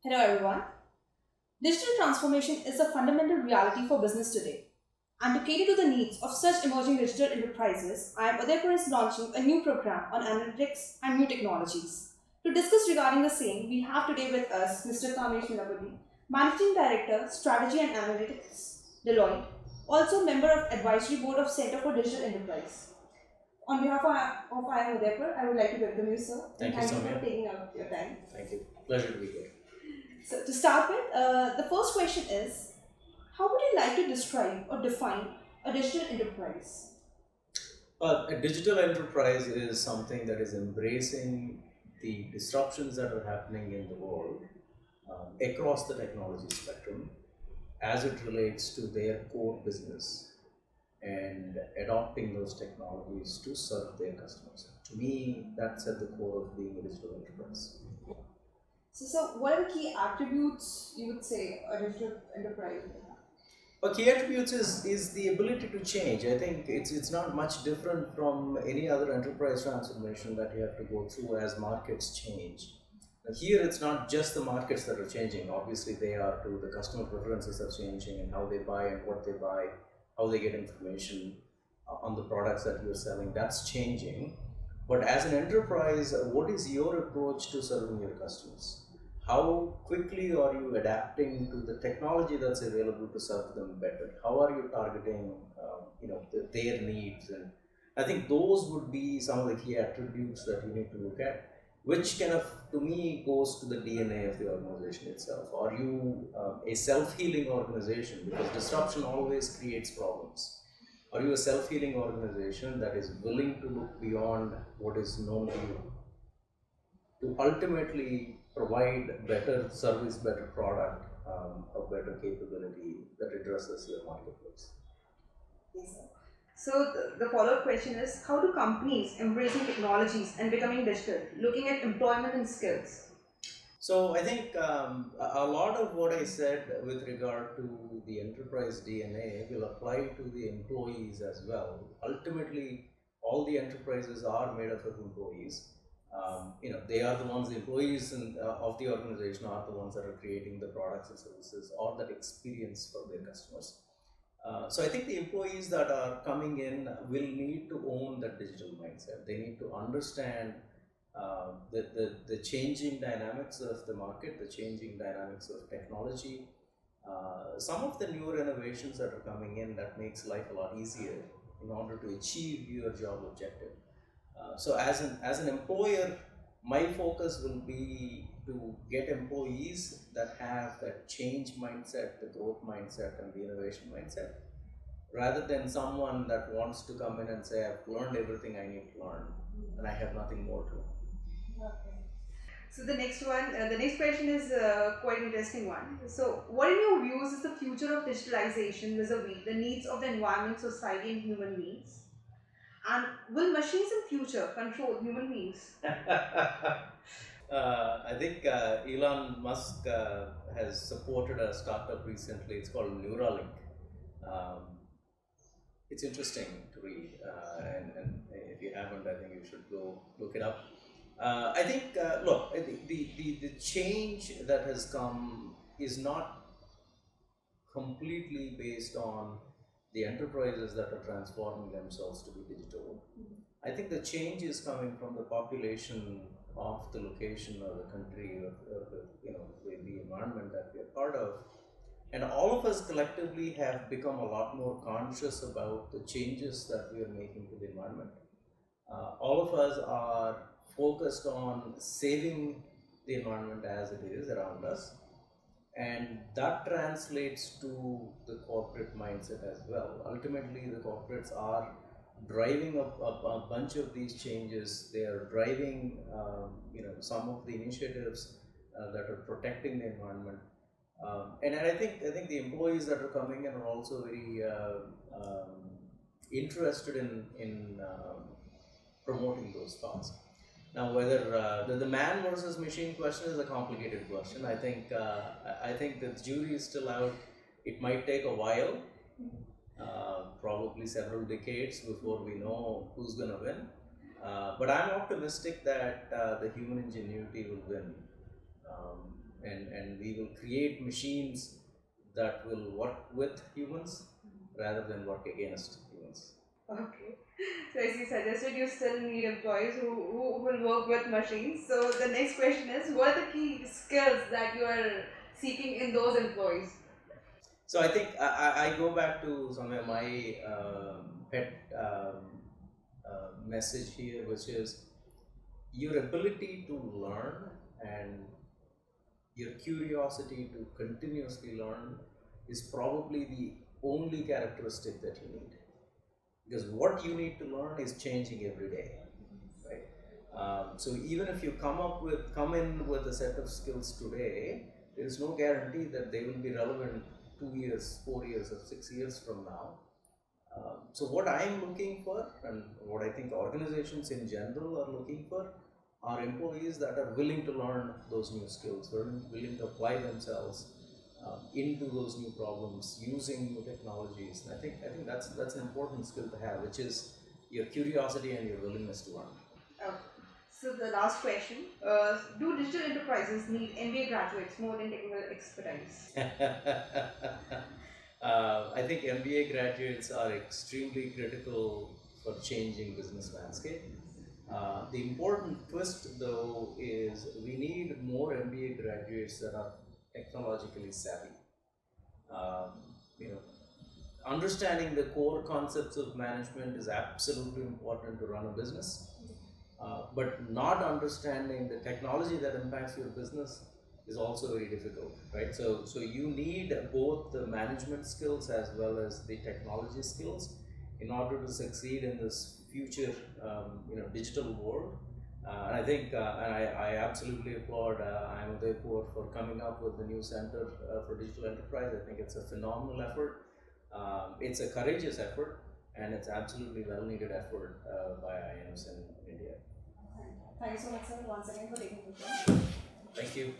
Hello everyone. Digital transformation is a fundamental reality for business today. And to cater to the needs of such emerging digital enterprises, I am Udaipur is launching a new program on analytics and new technologies. To discuss regarding the same, we have today with us Mr. Kamesh Mullapudi, Managing Director, Strategy and Analytics, Deloitte, also member of Advisory Board of Center for Digital Enterprise. On behalf of IIMU Udaipur, I would like to welcome you, sir. And Thank you, thank you for Soumya. taking out your time. Thank you. Pleasure to be here. So to start with, the first question is, how would you like to describe or define a digital enterprise? A digital enterprise is something that is embracing the disruptions that are happening in the world across the technology spectrum as it relates to their core business and adopting those technologies to serve their customers. To me, that's at the core of being a digital enterprise. So what are the key attributes you would say a digital enterprise would have? But key attributes is the ability to change. I think it's not much different from any other enterprise transformation that you have to go through as markets change. Now here it's not just the markets that are changing. Obviously they are too. The customer preferences are changing and how they buy and what they buy, how they get information on the products that you're selling. That's changing. But as an enterprise, what is your approach to serving your customers? How quickly are you adapting to the technology that's available to serve them better? How are you targeting, their needs? And I think those would be some of the key attributes that you need to look at, which kind of, to me, goes to the DNA of the organization itself. Are you a self-healing organization? Because disruption always creates problems. Are you a self-healing organization that is willing to look beyond what is known to you to ultimately provide better service, better product, a better capability that addresses your marketplace? Yes, sir. So the follow-up question is, how do companies embracing technologies and becoming digital, looking at employment and skills? So I think a lot of what I said with regard to the enterprise DNA will apply to the employees as well. Ultimately, all the enterprises are made up of employees. They are the ones, the employees of the organization are the ones that are creating the products and services or that experience for their customers. So I think the employees that are coming in will need to own that digital mindset. They need to understand the changing dynamics of the market, the changing dynamics of technology, some of the newer innovations that are coming in that makes life a lot easier in order to achieve your job objective. So as an employer, my focus will be to get employees that have that change mindset, the growth mindset, and the innovation mindset, rather than someone that wants to come in and say, I've learned everything I need to learn and I have nothing more to learn. Okay. So the next question is quite interesting one. So what in your views is the future of digitalization vis-a-vis the needs of the environment, society and human beings? And will machines in future control human beings? I think Elon Musk has supported a startup recently. It's called Neuralink. Um, it's interesting to read, and if you haven't, I think you should go look it up. I think, look, the change that has come is not completely based on the enterprises that are transforming themselves to be digital. I think the change is coming from the population of the location or the country or the environment that we are part of. And all of us collectively have become a lot more conscious about the changes that we are making to the environment. All of us are focused on saving the environment as it is around us, and that translates to the corporate mindset as well. Ultimately, the corporates are driving a bunch of these changes. They are driving some of the initiatives that are protecting the environment. And I think the employees that are coming in are also very interested in promoting those thoughts. Now, whether the man versus machine question is a complicated question. I think the jury is still out. It might take a while, probably several decades before we know who's going to win. But I'm optimistic that the human ingenuity will win, and we will create machines that will work with humans rather than work against humans. Okay. So as you suggested, you still need employees who will work with machines. So the next question is, what are the key skills that you are seeking in those employees? So I think I go back to somewhere my pet message here, which is your ability to learn and your curiosity to continuously learn is probably the only characteristic that you need, because what you need to learn is changing every day, right? So even if you come in with a set of skills today, there is no guarantee that they will be relevant 2 years, 4 years, or 6 years from now. So what I am looking for, and what I think organizations in general are looking for, are employees that are willing to learn those new skills, willing to apply themselves into those new problems using new technologies. And I think that's an important skill to have, which is your curiosity and your willingness to learn. Okay. So the last question: do digital enterprises need MBA graduates more than technical expertise? I think MBA graduates are extremely critical for changing business landscape. The important twist, though, is we need more MBA graduates that are technologically savvy. Um, you know, understanding the core concepts of management is absolutely important to run a business, but not understanding the technology that impacts your business is also very difficult, right? So you need both the management skills as well as the technology skills in order to succeed in this future, digital world. And I think, I absolutely applaud IIMU for coming up with the new Center for Digital Enterprise. I think it's a phenomenal effort. It's a courageous effort, and it's absolutely well needed effort by IIMs in India. Thank you so much, sir, once again for taking the time. Thank you.